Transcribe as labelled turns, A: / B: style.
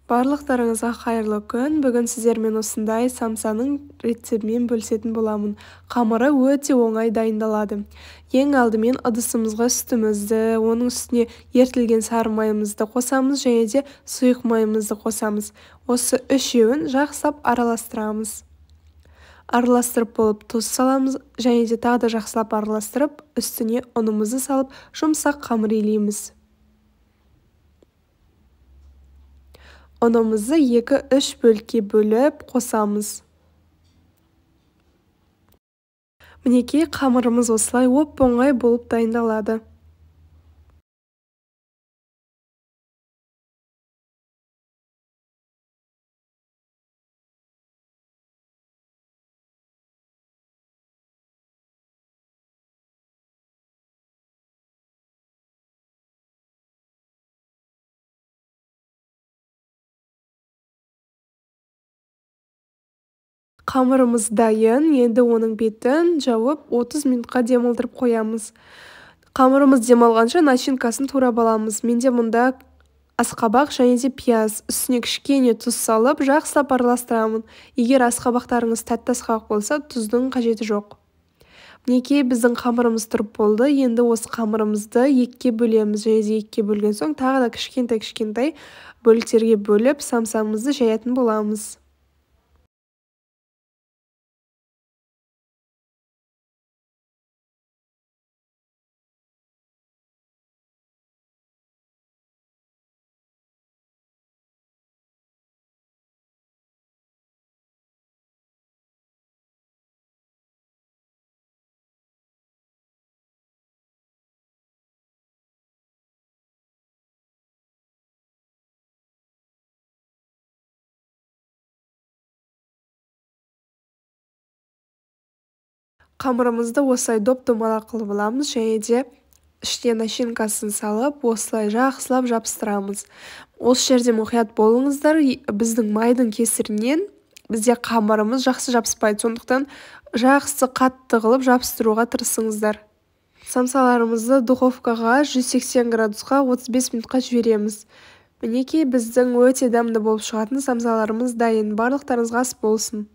A: Барлықтарыңызға қайырлы күн. Бүгін сіздермен осындай самсаның рецептімен бөлісетін боламын. Қамыры өте оңай дайындалады. Ең алдымен ыдысымызға сүтімізді, оның үстіне ерітілген сары майымызды қосамыз және де сұйық майымызды қосамыз. Осы үшеуін жақсылап араластырамыз. Араластырып болып тұз саламыз және де тағы да жақсылап араластырып, үстіне ұнымызды салып, жұмсақ қамыр илейміз. Ұнымызды 2-3 бөлікке бөліп қосамыз. Мінекей қамырымыз осылай оп-оңай болып дайындалады. Қамырымыз дайын, енді оның бетін жауып 30 минутқа демалдырып қоямыз. Қамырымыз демалғанша начинкасын турап аламыз. Менде мұнда асқабақ және де пияз, үстіне кішкене тұз салып, жақсылап араластырамын. Егер асқабақтарыңыз тәтті асқабақ болса, тұздың қажеті жоқ. Мінекей біздің қамырымыз тұрып болды. Енді осы қамырымызды екіге бөлеміз. Және де екіге бөлген соң тағы да кішкентай бөліктерге бөліп, самсамызды жаятын боламыз. Қамырымызды осылай доп-домалақ қылып аламыз және де ішіне начинкасын салып, осылай жақсылап жабыстырамыз. Осы жерде мұқият болыңыздар, біздің майдың кесірінен бізде қамырымыз жақсы жабыспайды, сондықтан жақсы қатты қылып жабыстыруға тырысыңыздар. Самсаларымызды духовкаға 180 градусқа 35 минутқа жібереміз. Мінекей біздің өте дәмді болып шығатын самсаларымыз дайын. Барлықтарыңызға ас болсын.